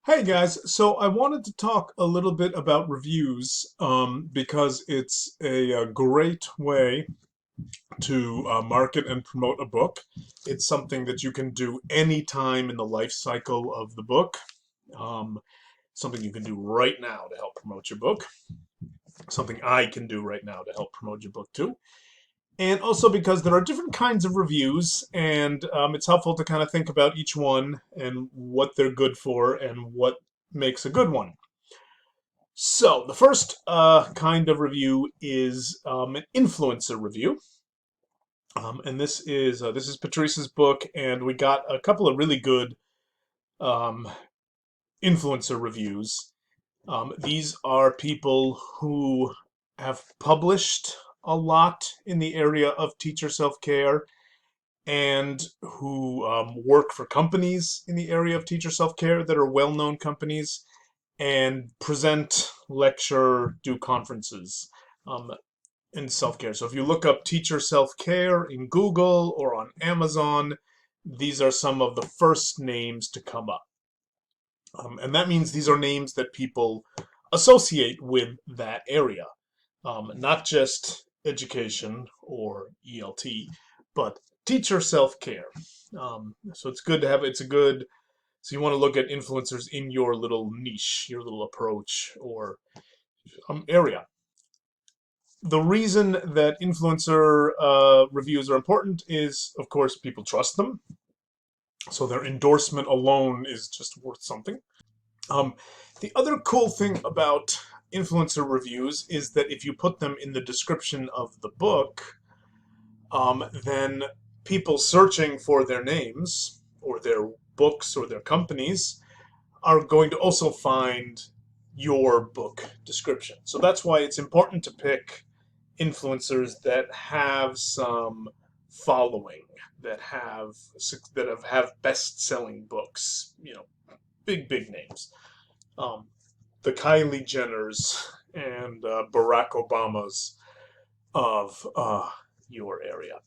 Hey guys, so I wanted to talk a little bit about reviews because it's a great way to market and promote a book. It's something that you can do anytime in the life cycle of the book. Um, Something you can do right now to help promote your book. Something I can do right now to help promote your book too. And also because there are different kinds of reviews, and it's helpful to kind of think about each one and what they're good for and what makes a good one. So the first kind of review is an influencer review, and this is Patrice's book, and we got a couple of really good um, influencer reviews. These are people who have published a lot in the area of teacher self-care and who work for companies in the area of teacher self-care that are well-known companies and present, lecture, do conferences um, in self-care. So if you look up teacher self-care in Google or on Amazon, these are some of the first names to come up. And that means these are names that people associate with that area, not just education or ELT, but teacher self-care. So it's good to have, it's a good, so you want to look at influencers in your little niche, your little approach or area. The reason that influencer reviews are important is, of course, people trust them. So their endorsement alone is just worth something. Um, the other cool thing about influencer reviews is that if you put them in the description of the book, then people searching for their names or their books or their companies are going to also find your book description. So that's why it's important to pick influencers that have some following, that have best-selling books, big names. Um, the Kylie Jenners and Barack Obamas of your area.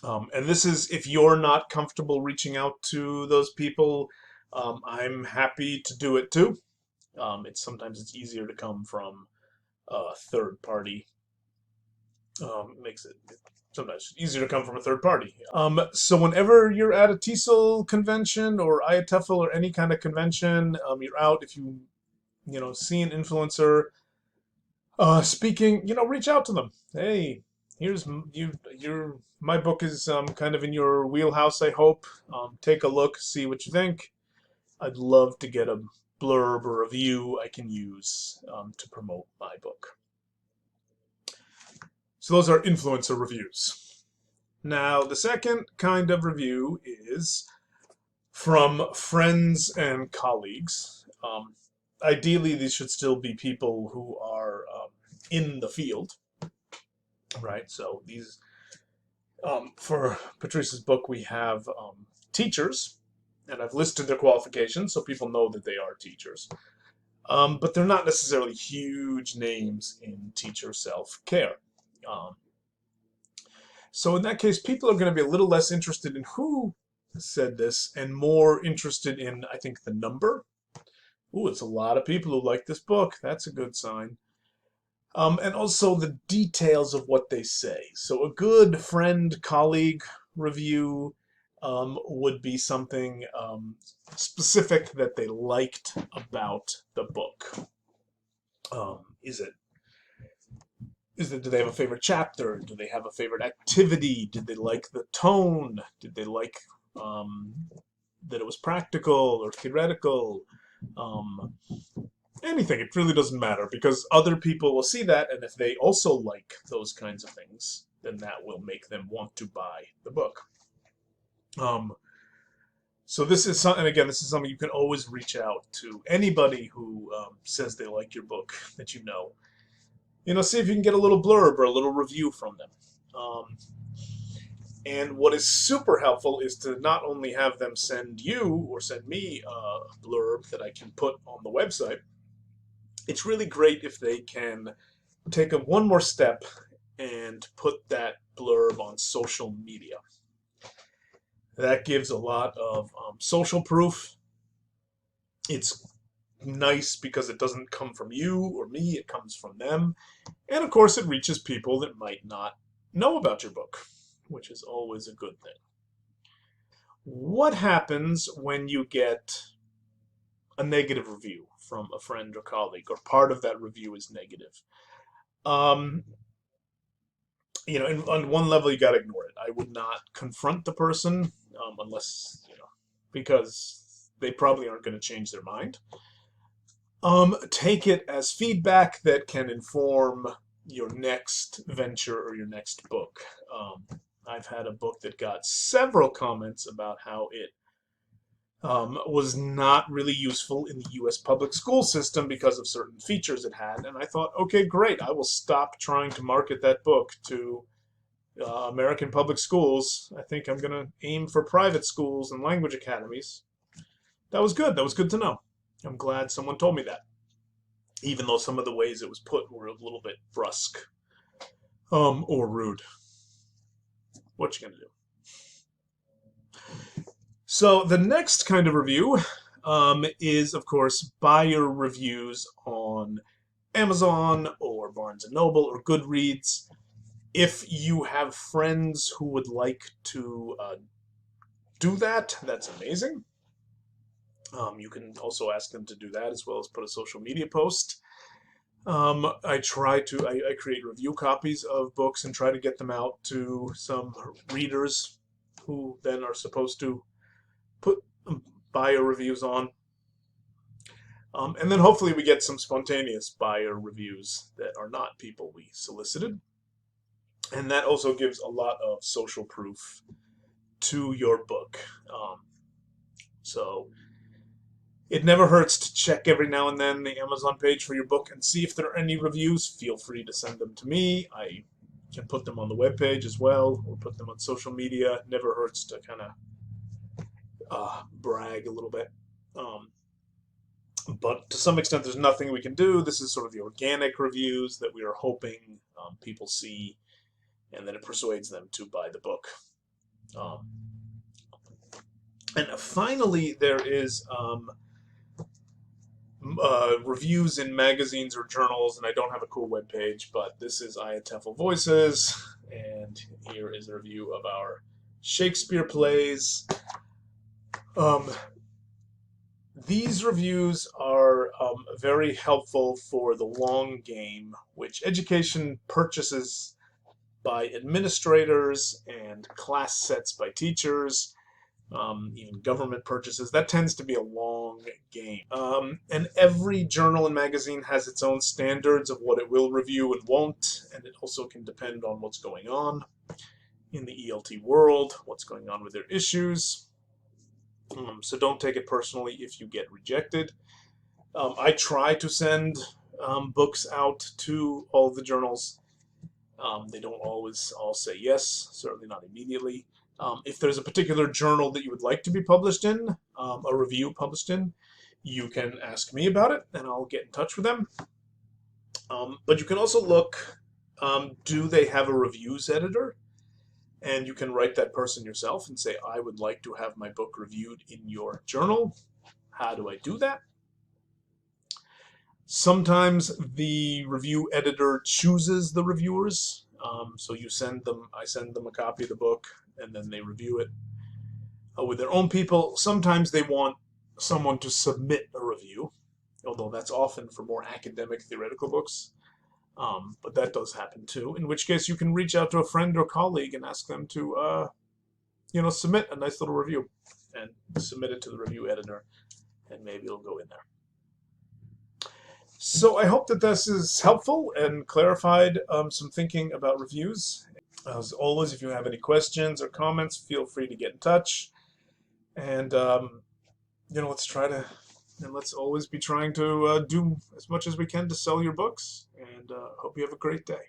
And this is if you're not comfortable reaching out to those people, I'm happy to do it too. It's easier to come from a third party. Makes it sometimes easier to come from a third party. So whenever you're at a TESOL convention or IATEFL or any kind of convention, you're out. If you see an influencer speaking, reach out to them. Hey, here's my book is kind of in your wheelhouse. I hope. Take a look, see what you think. I'd love to get a blurb or review I can use to promote my book. So those are influencer reviews. Now, the second kind of review is from friends and colleagues. Ideally, these should still be people who are in the field, right? So these, for Patrice's book, we have teachers, and I've listed their qualifications so people know that they are teachers. But they're not necessarily huge names in teacher self-care. Um, So in that case, people are going to be a little less interested in who said this and more interested in, I think, the number. Ooh, it's a lot of people who like this book. That's a good sign. And also the details of what they say. So a good friend, colleague review would be something specific that they liked about the book. Is it do they have a favorite chapter? Do they have a favorite activity? Did they like the tone? Did they like um, that it was practical or theoretical? Um, Anything. It really doesn't matter because other people will see that, and if they also like those kinds of things, then that will make them want to buy the book. Um, so and again, this is something you can always reach out to anybody who says they like your book that you know. See if you can get a little blurb or a little review from them. Um, and what is super helpful is to not only have them send you or send me a blurb that I can put on the website, it's really great if they can take one more step and put that blurb on social media. That gives a lot of social proof, It's nice because it doesn't come from you or me, it comes from them. And of course, it reaches people that might not know about your book, which is always a good thing. What happens when you get a negative review from a friend or colleague, or part of that review is negative? Um, on one level, you got to ignore it. I would not confront the person unless, because they probably aren't going to change their mind. Take it as feedback that can inform your next venture or your next book. I've had a book that got several comments about how it was not really useful in the U.S. public school system because of certain features it had. And I thought, okay, great. I will stop trying to market that book to American public schools. I think I'm going to aim for private schools and language academies. That was good. That was good to know. I'm glad someone told me that, even though some of the ways it was put were a little bit brusque or rude. What you gonna do? So the next kind of review is, of course, buyer reviews on Amazon or Barnes & Noble or Goodreads. If you have friends who would like to do that, that's amazing. You can also ask them to do that as well as put a social media post. I create review copies of books and try to get them out to some readers who then are supposed to put buyer reviews on. And then hopefully we get some spontaneous buyer reviews that are not people we solicited. And that also gives a lot of social proof to your book. So it never hurts to check every now and then the Amazon page for your book and see if there are any reviews. Feel free to send them to me. I can put them on the webpage as well, or put them on social media. It never hurts to kind of brag a little bit. But to some extent, there's nothing we can do. This is sort of the organic reviews that we are hoping people see, and that it persuades them to buy the book. And finally, there is reviews in magazines or journals, and I don't have a cool web page, but this is IATEFL Voices, and here is a review of our Shakespeare plays. These reviews are very helpful for the long game, which education purchases by administrators and class sets by teachers, even government purchases. That tends to be a long game. And every journal and magazine has its own standards of what it will review and won't, and it also can depend on what's going on in the ELT world, what's going on with their issues. So don't take it personally if you get rejected. I try to send books out to all the journals. They don't always all say yes, certainly not immediately. If there's a particular journal that you would like to be published in, a review published in, you can ask me about it and I'll get in touch with them. But you can also look, do they have a reviews editor? And you can write that person yourself and say, I would like to have my book reviewed in your journal. How do I do that? Sometimes the review editor chooses the reviewers. So I send them a copy of the book, and then they review it with their own people. Sometimes they want someone to submit a review, although that's often for more academic theoretical books. But that does happen too, in which case you can reach out to a friend or colleague and ask them to submit a nice little review and submit it to the review editor, and maybe it'll go in there. So I hope that this is helpful and clarified some thinking about reviews. As always, if you have any questions or comments, feel free to get in touch. And let's always be trying to do as much as we can to sell your books. And hope you have a great day.